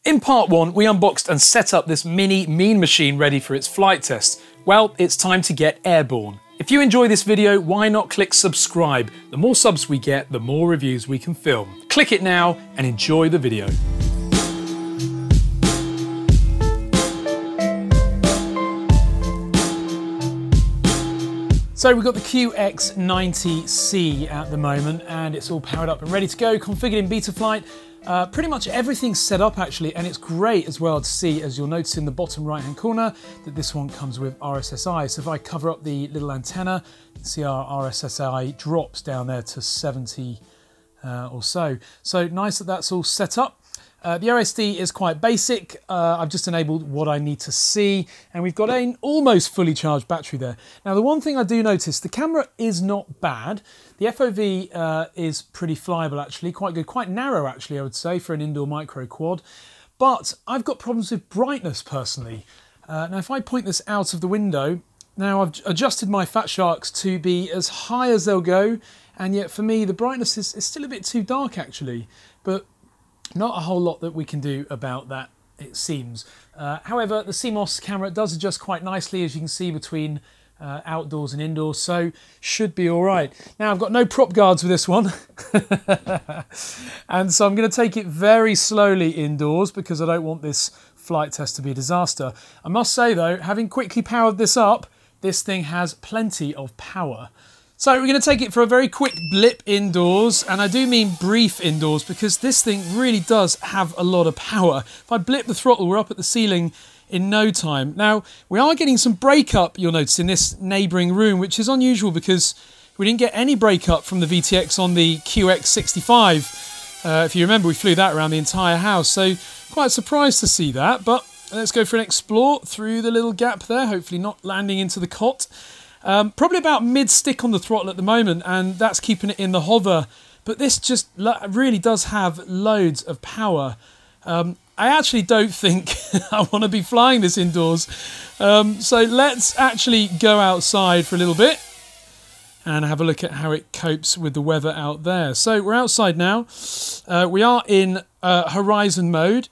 In part 1, we unboxed and set up this mini mean machine ready for its flight test. Well, it's time to get airborne. If you enjoy this video, why not click subscribe? The more subs we get, the more reviews we can film. Click it now and enjoy the video. So we've got the QX90C at the moment and it's all powered up and ready to go, configured in Betaflight. Pretty much everything's set up actually, and it's great as well to see, as you'll notice in the bottom right hand corner, that this one comes with RSSI. So if I cover up the little antenna, you can see our RSSI drops down there to 70 or so. So nice that that's all set up. The OSD is quite basic. I've just enabled what I need to see, and we've got an almost fully charged battery there. Now, the one thing I do notice, the camera is not bad. The FOV is pretty flyable actually, quite good, quite narrow actually, I would say, for an indoor micro quad. But I've got problems with brightness personally. Now, if I point this out of the window, now I've adjusted my Fat Sharks to be as high as they'll go, and yet for me, the brightness is still a bit too dark actually. But not a whole lot that we can do about that, it seems. However, the CMOS camera does adjust quite nicely, as you can see, between outdoors and indoors, so should be all right. Now, I've got no prop guards with this one, and so I'm going to take it very slowly indoors because I don't want this flight test to be a disaster. I must say, though, having quickly powered this up, this thing has plenty of power. So we're going to take it for a very quick blip indoors, and I do mean brief indoors because this thing really does have a lot of power. If I blip the throttle, we're up at the ceiling in no time. Now, we are getting some breakup, you'll notice, in this neighbouring room, which is unusual because we didn't get any breakup from the VTX on the QX65. If you remember, we flew that around the entire house, so quite surprised to see that. But let's go for an explore through the little gap there, hopefully not landing into the cot. Probably about mid-stick on the throttle at the moment, and that's keeping it in the hover. But this just really does have loads of power. I actually don't think I want to be flying this indoors. So let's actually go outside for a little bit and have a look at how it copes with the weather out there. So we're outside now. We are in horizon mode.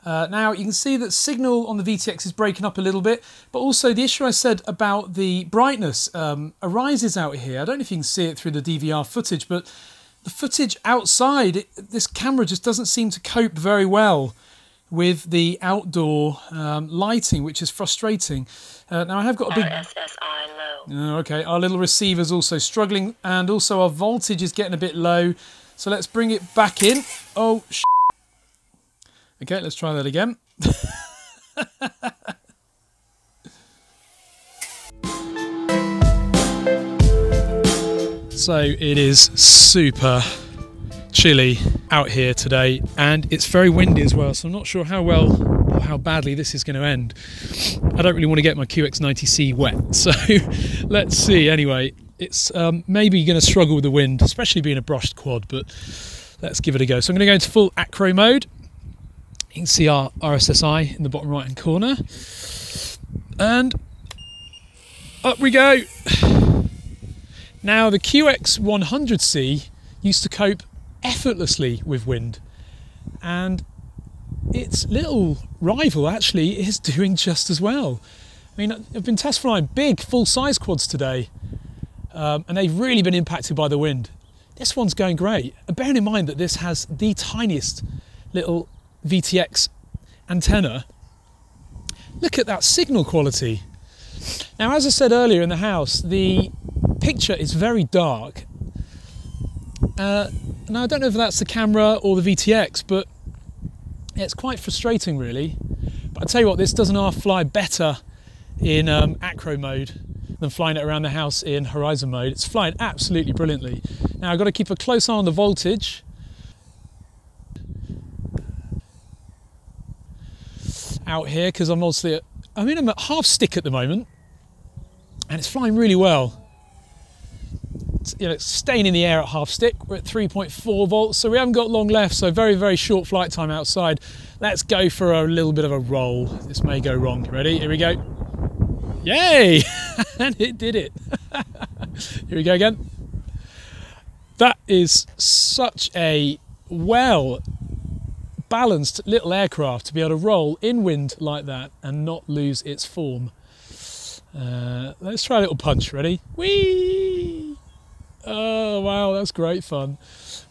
Now, you can see that signal on the VTX is breaking up a little bit, but also the issue I said about the brightness arises out here. I don't know if you can see it through the DVR footage, but the footage outside, this camera just doesn't seem to cope very well with the outdoor lighting, which is frustrating. Now, I have got a big... RSSI low. Oh, okay, our little receiver's also struggling, and also our voltage is getting a bit low. So let's bring it back in. Oh, okay, let's try that again. So it is super chilly out here today, and it's very windy as well, so I'm not sure how well or how badly this is going to end. I don't really want to get my QX90C wet, so let's see. Anyway, it's maybe going to struggle with the wind, especially being a brushed quad, but let's give it a go. So I'm going to go into full acro mode. You can see our RSSI in the bottom right hand corner, and up we go. Now, the QX100C used to cope effortlessly with wind, and its little rival actually is doing just as well. I mean, I've been test flying big full-size quads today, and they've really been impacted by the wind. This one's going great, and bearing in mind that this has the tiniest little VTX antenna. Look at that signal quality. Now, as I said earlier in the house, the picture is very dark. Now, I don't know if that's the camera or the VTX, but it's quite frustrating really. But I tell you what, this does an half fly better in acro mode than flying it around the house in horizon mode. It's flying absolutely brilliantly. Now, I've got to keep a close eye on the voltage. Out here, because I'm obviously I'm at half stick at the moment, and it's flying really well. It's staying in the air at half stick. We're at 3.4 volts, so we haven't got long left, so very, very short flight time outside. Let's go for a little bit of a roll. This may go wrong. Ready? Here we go. Yay! And it did it. Here we go again. That is such a well balanced little aircraft to be able to roll in wind like that and not lose its form. Let's try a little punch. Ready? Whee! Oh wow, that's great fun.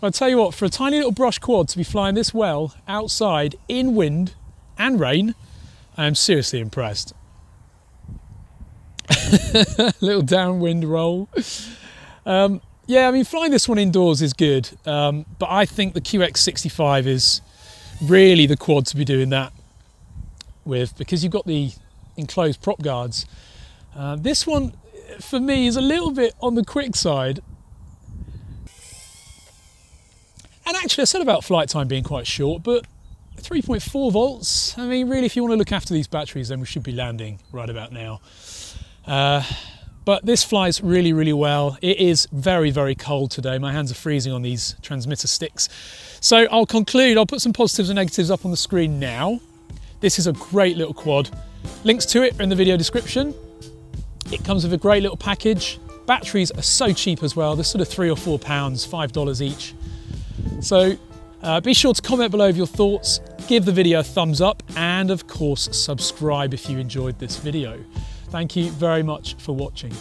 I'll tell you what, for a tiny little brush quad to be flying this well outside in wind and rain, I am seriously impressed. Little downwind roll. Yeah, I mean, flying this one indoors is good, but I think the QX65 is really the quad to be doing that with, because you've got the enclosed prop guards. This one, for me, is a little bit on the quick side. And actually, I said about flight time being quite short, but 3.4 volts, I mean, really, if you want to look after these batteries, then we should be landing right about now. But this flies really, really well. It is very, very cold today. My hands are freezing on these transmitter sticks. So I'll conclude, I'll put some positives and negatives up on the screen now. This is a great little quad. Links to it are in the video description. It comes with a great little package. Batteries are so cheap as well. They're sort of £3 or £4, $5 each. So be sure to comment below with your thoughts, give the video a thumbs up, and of course subscribe if you enjoyed this video. Thank you very much for watching.